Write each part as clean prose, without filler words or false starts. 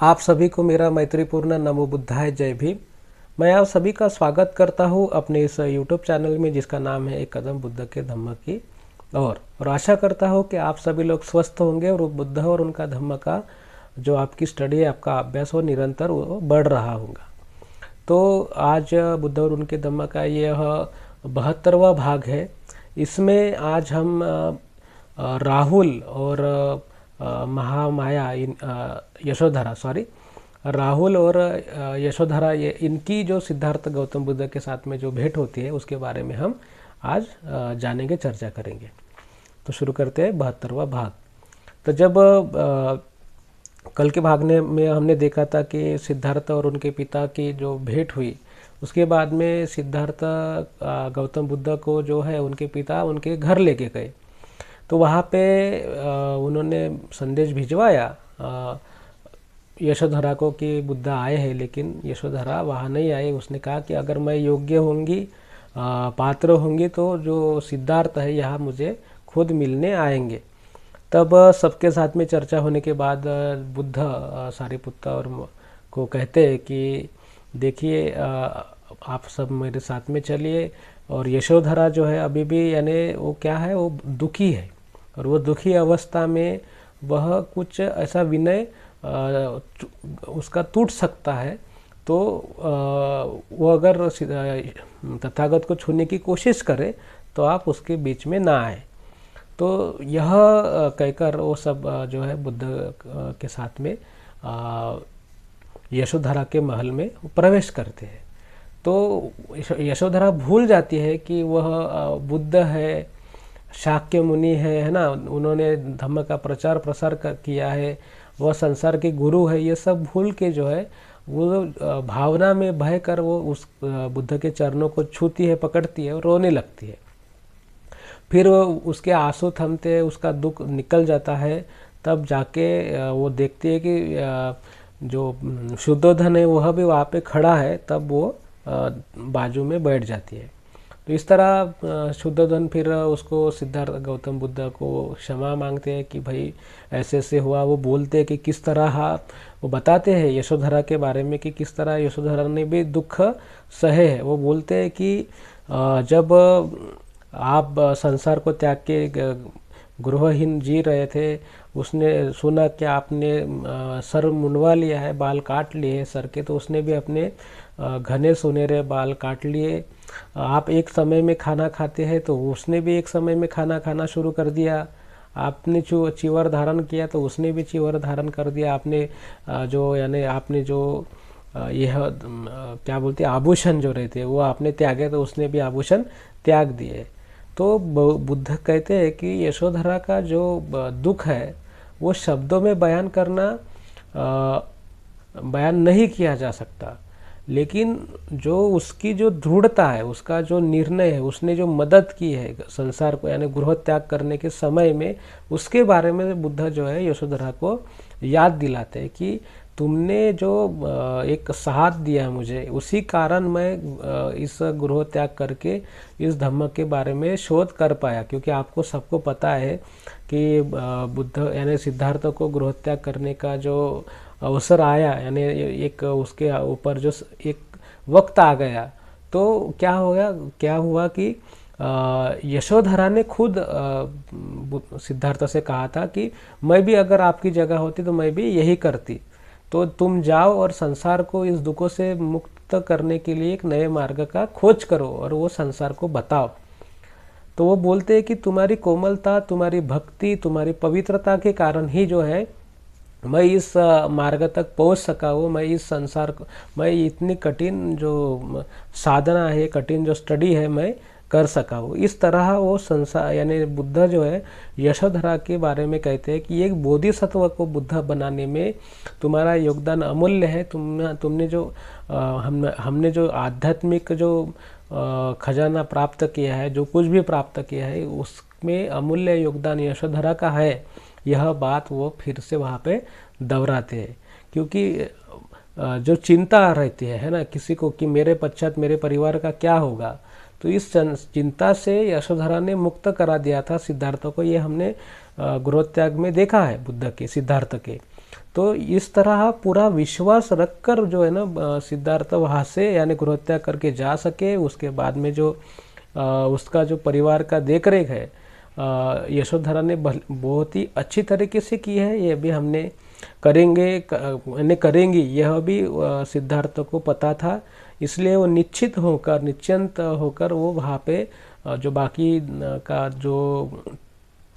आप सभी को मेरा मैत्रीपूर्ण नमो बुद्धाय जय भीम। मैं आप सभी का स्वागत करता हूं अपने इस यूट्यूब चैनल में जिसका नाम है एक कदम बुद्ध के धम्म की और आशा करता हूं कि आप सभी लोग स्वस्थ होंगे और बुद्ध और उनका धम्म का जो आपकी स्टडी है, आपका अभ्यास हो निरंतर वो बढ़ रहा होगा। तो आज बुद्ध और उनके धम्म का यह 72वां भाग है। इसमें आज हम राहुल और महामाया यशोधरा राहुल और यशोधरा ये इनकी जो सिद्धार्थ गौतम बुद्ध के साथ में जो भेंट होती है उसके बारे में हम आज जानेंगे, चर्चा करेंगे। तो शुरू करते हैं 72वां भाग। तो जब कल के भागने में हमने देखा था कि सिद्धार्थ और उनके पिता की जो भेंट हुई, उसके बाद में सिद्धार्थ गौतम बुद्ध को जो है उनके पिता उनके घर लेके गए। तो वहाँ पे उन्होंने संदेश भिजवाया यशोधरा को कि बुद्ध आए हैं, लेकिन यशोधरा वहाँ नहीं आई। उसने कहा कि अगर मैं योग्य होंगी, पात्र होंगी तो जो सिद्धार्थ है यहाँ मुझे खुद मिलने आएंगे। तब सबके साथ में चर्चा होने के बाद बुद्ध सारिपुत्त और को कहते हैं कि देखिए आप सब मेरे साथ में चलिए। और यशोधरा जो है अभी भी यानी वो क्या है, वो दुखी है और वो दुखी अवस्था में वह कुछ ऐसा विनय उसका टूट सकता है। तो वो अगर तथागत को छूने की कोशिश करे तो आप उसके बीच में ना आए। तो यह कहकर वो सब जो है बुद्ध के साथ में यशोधरा के महल में प्रवेश करते हैं। तो यशोधरा भूल जाती है कि वह बुद्ध है, शाक्य मुनि है ना, उन्होंने धम्म का प्रचार प्रसार किया है, वह संसार के गुरु है। ये सब भूल के जो है वो भावना में बह कर वो उस बुद्ध के चरणों को छूती है, पकड़ती है और रोने लगती है। फिर उसके आंसू थमते हैं, उसका दुख निकल जाता है। तब जाके वो देखती है कि जो शुद्धोधन है वह भी वहाँ पे खड़ा है। तब वो बाजू में बैठ जाती है। तो इस तरह शुद्धोधन फिर उसको सिद्धार्थ गौतम बुद्ध को क्षमा मांगते हैं कि भाई ऐसे ऐसे हुआ। वो बोलते हैं कि किस तरह, वो बताते हैं यशोधरा के बारे में कि किस तरह यशोधरा ने भी दुख सहे है। वो बोलते हैं कि जब आप संसार को त्याग के गृहहीन जी रहे थे, उसने सुना कि आपने सर मुंडवा लिया है, बाल काट लिए हैं सर के, तो उसने भी अपने घने सुनहरे बाल काट लिए। आप एक समय में खाना खाते हैं तो उसने भी एक समय में खाना खाना शुरू कर दिया। आपने जो चीवर धारण किया तो उसने भी चीवर धारण कर दिया। आपने जो यानी आपने जो यह क्या बोलते हैं आभूषण जो रहते वो आपने त्यागे तो उसने भी आभूषण त्याग दिए। तो बुद्ध कहते हैं कि यशोधरा का जो दुख है वो शब्दों में बयान करना बयान नहीं किया जा सकता, लेकिन जो उसकी जो दृढ़ता है, उसका जो निर्णय है, उसने जो मदद की है संसार को यानी गृह त्याग करने के समय में, उसके बारे में बुद्ध जो है यशोधरा को याद दिलाते हैं कि तुमने जो एक साथ दिया मुझे, उसी कारण मैं इस गृह त्याग करके इस धम्म के बारे में शोध कर पाया। क्योंकि आपको सबको पता है कि बुद्ध यानी सिद्धार्थ को गृह त्याग करने का जो अवसर आया, यानी एक उसके ऊपर जो एक वक्त आ गया, तो क्या हुआ कि यशोधरा ने खुद सिद्धार्थ से कहा था कि मैं भी अगर आपकी जगह होती तो मैं भी यही करती। तो तुम जाओ और संसार को इस दुखों से मुक्त करने के लिए एक नए मार्ग का खोज करो और वो संसार को बताओ। तो वो बोलते हैं कि तुम्हारी कोमलता, तुम्हारी भक्ति, तुम्हारी पवित्रता के कारण ही जो है मैं इस मार्ग तक पहुंच सका हूँ। मैं इस संसार को, मैं इतनी कठिन जो साधना है, कठिन जो स्टडी है, मैं कर सका हूँ। इस तरह वो संसार यानी बुद्ध जो है यशोधरा के बारे में कहते हैं कि एक बोधिसत्व को बुद्ध बनाने में तुम्हारा योगदान अमूल्य है। तुमने जो हमने जो आध्यात्मिक जो खजाना प्राप्त किया है, जो कुछ भी प्राप्त किया है, उसमें अमूल्य योगदान यशोधरा का है। यह बात वो फिर से वहाँ पे दोहराते हैं। क्योंकि जो चिंता रहती है ना किसी को कि मेरे पश्चात मेरे परिवार का क्या होगा, तो इस चिंता से यशोधरा ने मुक्त करा दिया था सिद्धार्थ को। ये हमने गृहत्याग में देखा है बुद्ध के, सिद्धार्थ के। तो इस तरह पूरा विश्वास रखकर जो है ना सिद्धार्थ वहाँ से यानी गृहत्याग करके जा सके। उसके बाद में जो उसका जो परिवार का देख रेख है यशोधरा ने बहुत ही अच्छी तरीके से की है। ये भी हमने करेंगी यह भी सिद्धार्थ को पता था, इसलिए वो निश्चिंत होकर वो वहाँ पे जो बाकी का जो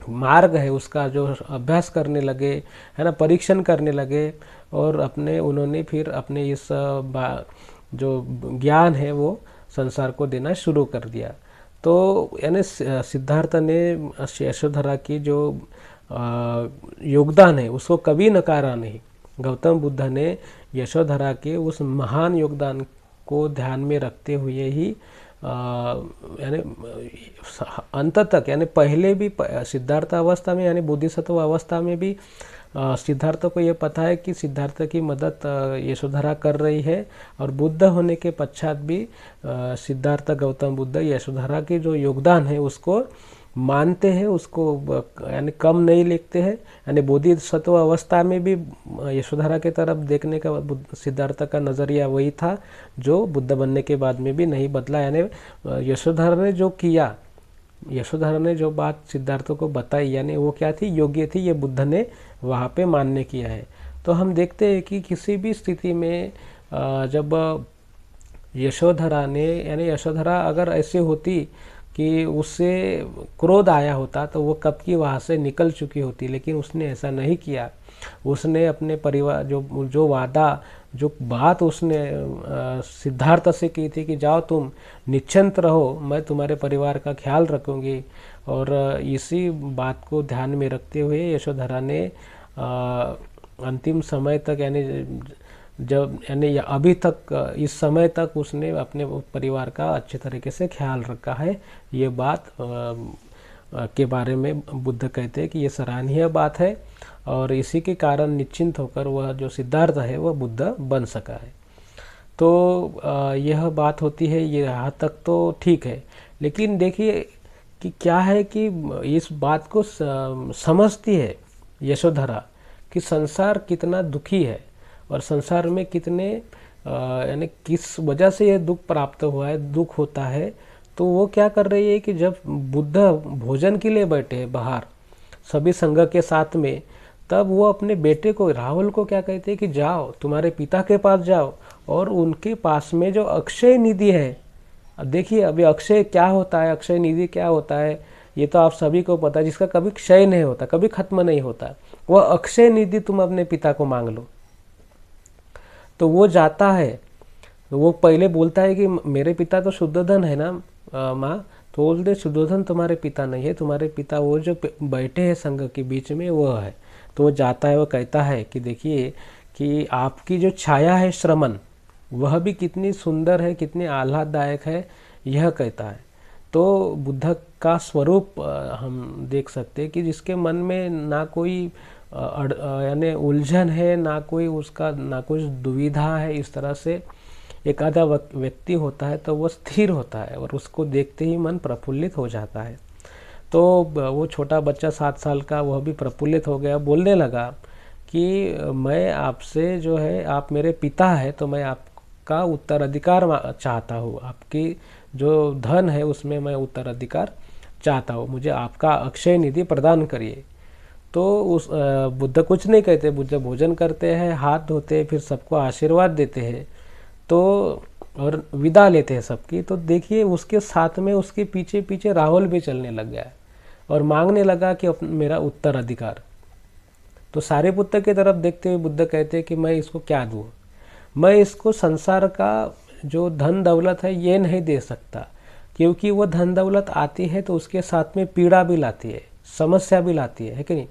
मार्ग है उसका जो अभ्यास करने लगे, है ना, परीक्षण करने लगे। और उन्होंने फिर अपने इस जो ज्ञान है वो संसार को देना शुरू कर दिया। तो यानी सिद्धार्थ ने यशोधरा की जो योगदान है उसको कभी नकारा नहीं। गौतम बुद्ध ने यशोधरा के उस महान योगदान को ध्यान में रखते हुए ही यानी अंत तक, यानी पहले भी सिद्धार्थ अवस्था में यानी बोधिसत्व अवस्था में भी सिद्धार्थ को ये पता है कि सिद्धार्थ की मदद यशोधरा कर रही है, और बुद्ध होने के पश्चात भी सिद्धार्थ गौतम बुद्ध यशोधरा के जो योगदान है उसको मानते हैं, उसको यानी कम नहीं लिखते हैं। यानी बोधिसत्व अवस्था में भी यशोधरा के तरफ देखने का सिद्धार्थ का नज़रिया वही था जो बुद्ध बनने के बाद में भी नहीं बदला। यानी यशोधरा ने जो किया, यशोधरा ने जो बात सिद्धार्थ को बताई, यानी वो क्या थी, योग्य थी, ये बुद्ध ने वहाँ पे मान्य किया है। तो हम देखते हैं कि किसी भी स्थिति में जब यशोधरा ने, यानी यशोधरा अगर ऐसे होती कि उससे क्रोध आया होता तो वो कब की वहाँ से निकल चुकी होती, लेकिन उसने ऐसा नहीं किया। उसने अपने परिवार जो वादा, जो बात उसने सिद्धार्थ से की थी कि जाओ तुम निश्चिंत रहो, मैं तुम्हारे परिवार का ख्याल रखूंगी, और इसी बात को ध्यान में रखते हुए यशोधरा ने अंतिम समय तक, यानी अभी तक इस समय तक उसने अपने परिवार का अच्छे तरीके से ख्याल रखा है। ये बात के बारे में बुद्ध कहते हैं कि ये सराहनीय बात है, और इसी के कारण निश्चिंत होकर वह जो सिद्धार्थ है वह बुद्ध बन सका है। तो यह बात होती है, ये यहाँ तक तो ठीक है। लेकिन देखिए कि क्या है कि इस बात को समझती है यशोधरा कि संसार कितना दुखी है, और संसार में कितने यानी किस वजह से यह दुख प्राप्त हुआ है, दुख होता है। तो वो क्या कर रही है कि जब बुद्ध भोजन के लिए बैठे हैं बाहर सभी संघ के साथ में, तब वो अपने बेटे को, राहुल को क्या कहते हैं कि जाओ तुम्हारे पिता के पास जाओ, और उनके पास में जो अक्षय निधि है, देखिए अभी अक्षय क्या होता है, अक्षय निधि क्या होता है ये तो आप सभी को पता है, जिसका कभी क्षय नहीं होता, कभी खत्म नहीं होता, वह अक्षय निधि तुम अपने पिता को मांग लो। तो वो जाता है, वो पहले बोलता है कि मेरे पिता तो शुद्धोधन है ना माँ, तो बोलते शुद्धोधन तुम्हारे पिता नहीं है, तुम्हारे पिता वो जो बैठे हैं संघ के बीच में वो है। तो वो जाता है, वो कहता है कि देखिए कि आपकी जो छाया है श्रमण, वह भी कितनी सुंदर है, कितनी आह्लाददायक है, यह कहता है। तो बुद्ध का स्वरूप हम देख सकते हैं कि जिसके मन में ना कोई यानी उलझन है, ना कुछ दुविधा है, इस तरह से एक आधा व्यक्ति होता है तो वो स्थिर होता है, और उसको देखते ही मन प्रफुल्लित हो जाता है। तो वो छोटा बच्चा 7 साल का, वह भी प्रफुल्लित हो गया, बोलने लगा कि मैं आपसे जो है, आप मेरे पिता है तो मैं आपका उत्तराधिकार चाहता हूँ, आपकी जो धन है उसमें मैं उत्तराधिकार चाहता हूँ, मुझे आपका अक्षय निधि प्रदान करिए। तो उस बुद्ध कुछ नहीं कहते, बुद्ध भोजन करते हैं, हाथ धोते हैं, फिर सबको आशीर्वाद देते हैं, तो और विदा लेते हैं सबकी। तो देखिए उसके साथ में उसके पीछे पीछे राहुल भी चलने लग गया और मांगने लगा कि मेरा उत्तराधिकार। तो सारिपुत्र की तरफ देखते हुए बुद्ध कहते हैं कि मैं इसको क्या दूँ, मैं इसको संसार का जो धन दौलत है ये नहीं दे सकता, क्योंकि वो धन दौलत आती है तो उसके साथ में पीड़ा भी लाती है, समस्या भी लाती है कि नहीं।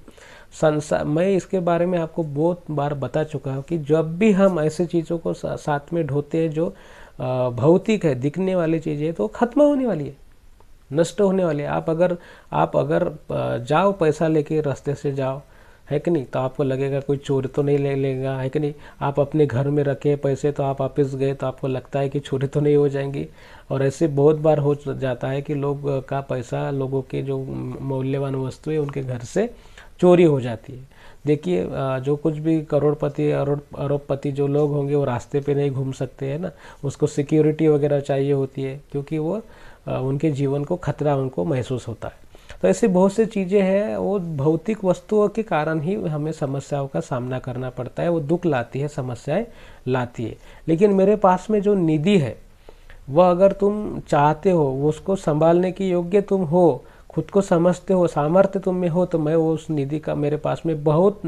संसार, मैं इसके बारे में आपको बहुत बार बता चुका हूँ कि जब भी हम ऐसे चीज़ों को साथ में ढोते हैं जो भौतिक है, दिखने वाली चीज़ें, तो खत्म होने वाली है, नष्ट होने वाली है। आप अगर जाओ पैसा लेके रास्ते से जाओ, है कि नहीं, तो आपको लगेगा कोई चोरी तो नहीं ले लेगा, है कि नहीं। आप अपने घर में रखे पैसे तो आप वापस गए तो आपको लगता है कि चोरी तो नहीं हो जाएंगी। और ऐसे बहुत बार हो जाता है कि लोग का पैसा, लोगों के जो मूल्यवान वस्तुएं उनके घर से चोरी हो जाती है। देखिए जो कुछ भी करोड़पति अरबपति जो लोग होंगे वो रास्ते पे नहीं घूम सकते हैं ना, उसको सिक्योरिटी वगैरह चाहिए होती है, क्योंकि वो उनके जीवन को खतरा उनको महसूस होता है। तो ऐसी बहुत सी चीज़ें हैं, वो भौतिक वस्तुओं के कारण ही हमें समस्याओं का सामना करना पड़ता है, वो दुख लाती है, समस्याएं लाती है। लेकिन मेरे पास में जो निधि है वह अगर तुम चाहते हो, वो उसको संभालने की योग्य तुम हो, खुद को समझते हो, सामर्थ्य तुम में हो, तो मैं वो उस निधि का, मेरे पास में बहुत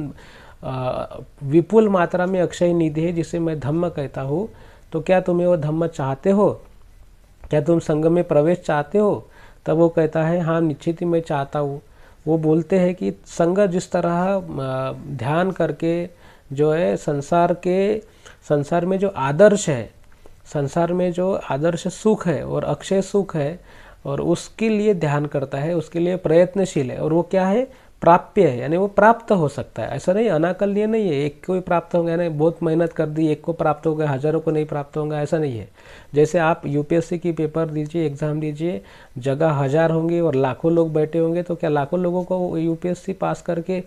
विपुल मात्रा में अक्षय निधि है जिसे मैं धम्म कहता हूँ। तो क्या तुम्हें वो धम्म चाहते हो? क्या तुम संघ में प्रवेश चाहते हो? तब वो कहता है हाँ निश्चित ही मैं चाहता हूँ। वो बोलते हैं कि संघ जिस तरह ध्यान करके जो है संसार में जो आदर्श है, संसार में जो आदर्श सुख है और अक्षय सुख है, और उसके लिए ध्यान करता है, उसके लिए प्रयत्नशील है, और वो क्या है, प्राप्य है, यानी वो प्राप्त हो सकता है। ऐसा नहीं अनाकलनीय नहीं है, एक को ही प्राप्त होगा, यानी बहुत मेहनत कर दी एक को प्राप्त होगा, हजारों को नहीं प्राप्त होगा, ऐसा नहीं है। जैसे आप यूपीएससी की पेपर दीजिए, एग्जाम दीजिए, जगह 1000 होंगे और लाखों लोग बैठे होंगे, तो क्या लाखों लोगों को यूपीएससी पास करके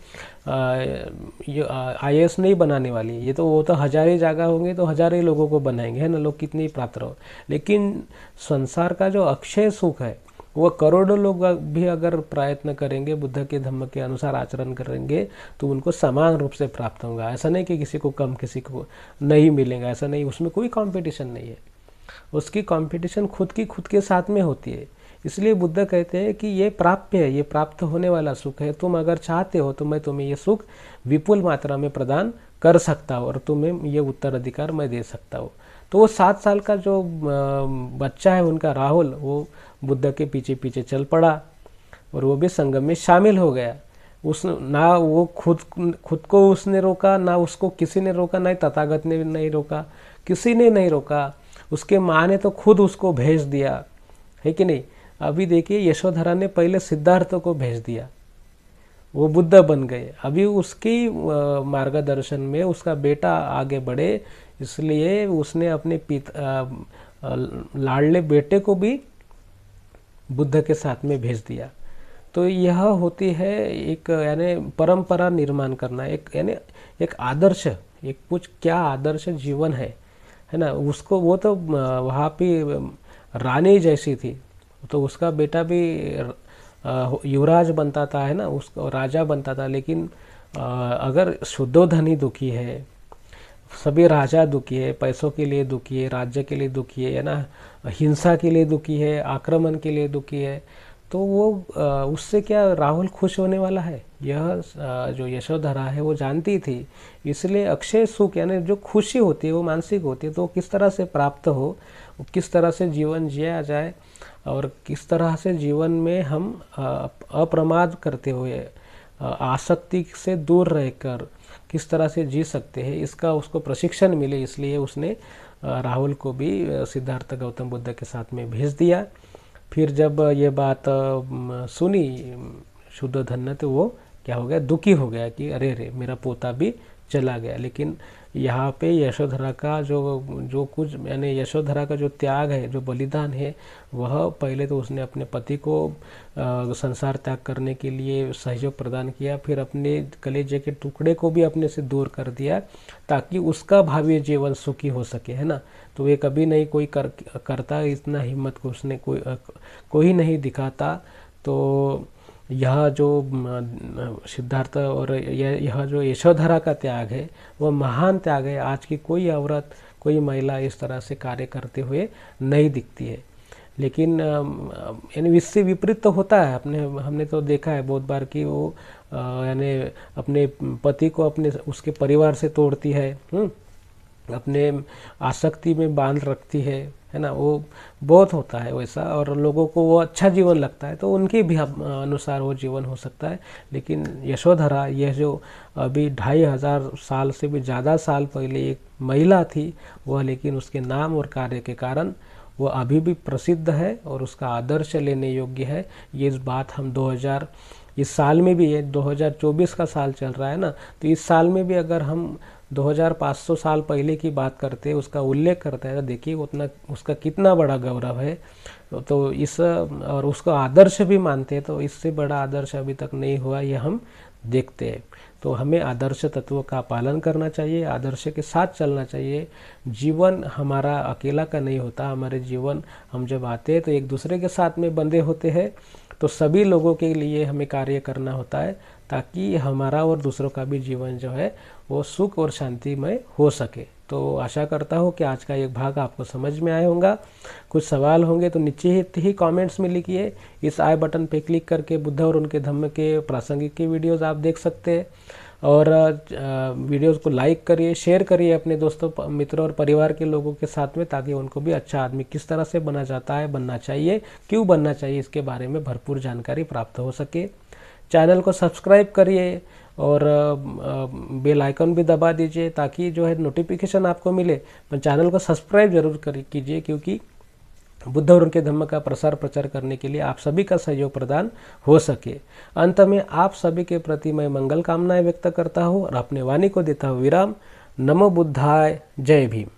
आईएएस नहीं बनाने वाली? ये तो वो तो 1000 ही जगह होंगे तो 1000 ही लोगों को बनाएंगे, है ना, लोग कितने ही प्राप्त रहो। लेकिन संसार का जो अक्षय सुख है वो करोड़ों लोग भी अगर प्रयत्न करेंगे, बुद्ध के धम्म के अनुसार आचरण करेंगे, तो उनको समान रूप से प्राप्त होगा। ऐसा नहीं कि किसी को कम किसी को नहीं मिलेगा, ऐसा नहीं, उसमें कोई कंपटीशन नहीं है। उसकी कंपटीशन खुद के साथ में होती है। इसलिए बुद्ध कहते हैं कि ये प्राप्य है, ये प्राप्त होने वाला सुख है, तुम अगर चाहते हो तो मैं तुम्हें ये सुख विपुल मात्रा में प्रदान कर सकता हूँ और तुम्हें ये उत्तराधिकार मैं दे सकता हूँ। तो वो 7 साल का जो बच्चा है उनका राहुल, वो बुद्ध के पीछे पीछे चल पड़ा और वो भी संगम में शामिल हो गया। उस ना वो खुद को उसने रोका, ना उसको किसी ने रोका, ना तथागत ने नहीं रोका, किसी ने नहीं रोका। उसके माँ ने तो खुद उसको भेज दिया, है कि नहीं। अभी देखिए यशोधरा ने पहले सिद्धार्थ को भेज दिया, वो बुद्ध बन गए। अभी उसकी मार्गदर्शन में उसका बेटा आगे बढ़े, इसलिए उसने अपने लाडले बेटे को भी बुद्ध के साथ में भेज दिया। तो यह होती है एक, यानी परंपरा निर्माण करना, एक यानी एक आदर्श, एक कुछ क्या आदर्श जीवन है ना। उसको वो तो वहाँ पे रानी जैसी थी, तो उसका बेटा भी युवराज बनता था, है ना, उसको राजा बनता था। लेकिन अगर शुद्धोधन ही दुखी है, सभी राजा दुखी है, पैसों के लिए दुखी है, राज्य के लिए दुखी है ना, हिंसा के लिए दुखी है, आक्रमण के लिए दुखी है, तो वो उससे क्या राहुल खुश होने वाला है? यह जो यशोधरा है वो जानती थी। इसलिए अक्षय सुख यानी जो खुशी होती है वो मानसिक होती है, तो किस तरह से प्राप्त हो, किस तरह से जीवन जिया जाए और किस तरह से जीवन में हम अप्रमाद करते हुए, आसक्ति से दूर रहकर किस तरह से जी सकते हैं, इसका उसको प्रशिक्षण मिले। इसलिए उसने राहुल को भी सिद्धार्थ गौतम बुद्ध के साथ में भेज दिया। फिर जब ये बात सुनी शुद्धोधन ने, तो वो क्या हो गया, दुखी हो गया कि अरे रे मेरा पोता भी चला गया। लेकिन यहाँ पे यशोधरा का जो कुछ, यानी यशोधरा का जो त्याग है, जो बलिदान है, वह पहले तो उसने अपने पति को संसार त्याग करने के लिए सहयोग प्रदान किया, फिर अपने कलेजे के टुकड़े को भी अपने से दूर कर दिया ताकि उसका भावी जीवन सुखी हो सके, है ना। तो ये कभी नहीं कोई करता, इतना हिम्मत को उसने कोई नहीं दिखाता। तो यह जो सिद्धार्थ और यह जो यशोधरा का त्याग है वह महान त्याग है। आज की कोई औरत, कोई महिला इस तरह से कार्य करते हुए नहीं दिखती है। लेकिन यानी इससे विपरीत तो होता है, हमने तो देखा है बहुत बार कि वो यानी अपने पति को उसके परिवार से तोड़ती है, अपने आसक्ति में बांध रखती है ना। वो बहुत होता है वैसा, और लोगों को वो अच्छा जीवन लगता है तो उनके भी अनुसार वो जीवन हो सकता है। लेकिन यशोधरा, यह जो अभी 2500 साल से भी ज़्यादा साल पहले एक महिला थी, वह लेकिन उसके नाम और कार्य के कारण वो अभी भी प्रसिद्ध है और उसका आदर्श लेने योग्य है। ये इस बात हम इस साल में भी, ये 2024 का साल चल रहा है ना, तो इस साल में भी अगर हम 2500 साल पहले की बात करते हैं, उसका उल्लेख करता है, तो देखिए उतना उसका कितना बड़ा गौरव है। तो इस और उसको आदर्श भी मानते हैं, तो इससे बड़ा आदर्श अभी तक नहीं हुआ, ये हम देखते हैं। तो हमें आदर्श तत्वों का पालन करना चाहिए, आदर्श के साथ चलना चाहिए। जीवन हमारा अकेला का नहीं होता, हमारे जीवन हम जब आते हैं तो एक दूसरे के साथ में बंधे होते हैं। तो सभी लोगों के लिए हमें कार्य करना होता है, ताकि हमारा और दूसरों का भी जीवन जो है वो सुख और शांतिमय हो सके। तो आशा करता हूँ कि आज का एक भाग आपको समझ में आया होगा। कुछ सवाल होंगे तो नीचे ही कमेंट्स में लिखिए। इस आई बटन पे क्लिक करके बुद्ध और उनके धम्म के प्रासंगिक के वीडियोस आप देख सकते हैं। और वीडियोस को लाइक करिए, शेयर करिए अपने दोस्तों, मित्रों और परिवार के लोगों के साथ में, ताकि उनको भी अच्छा आदमी किस तरह से बना जाता है, बनना चाहिए, क्यों बनना चाहिए, इसके बारे में भरपूर जानकारी प्राप्त हो सके। चैनल को सब्सक्राइब करिए और बेल आइकन भी दबा दीजिए, ताकि जो है नोटिफिकेशन आपको मिले। पर चैनल को सब्सक्राइब जरूर कीजिए, क्योंकि बुद्ध और उनके धम्म का प्रसार प्रचार करने के लिए आप सभी का सहयोग प्रदान हो सके। अंत में आप सभी के प्रति मैं मंगल कामनाएं व्यक्त करता हूँ और अपने वाणी को देता हूँ विराम। नमो बुद्धाय, जय भीम।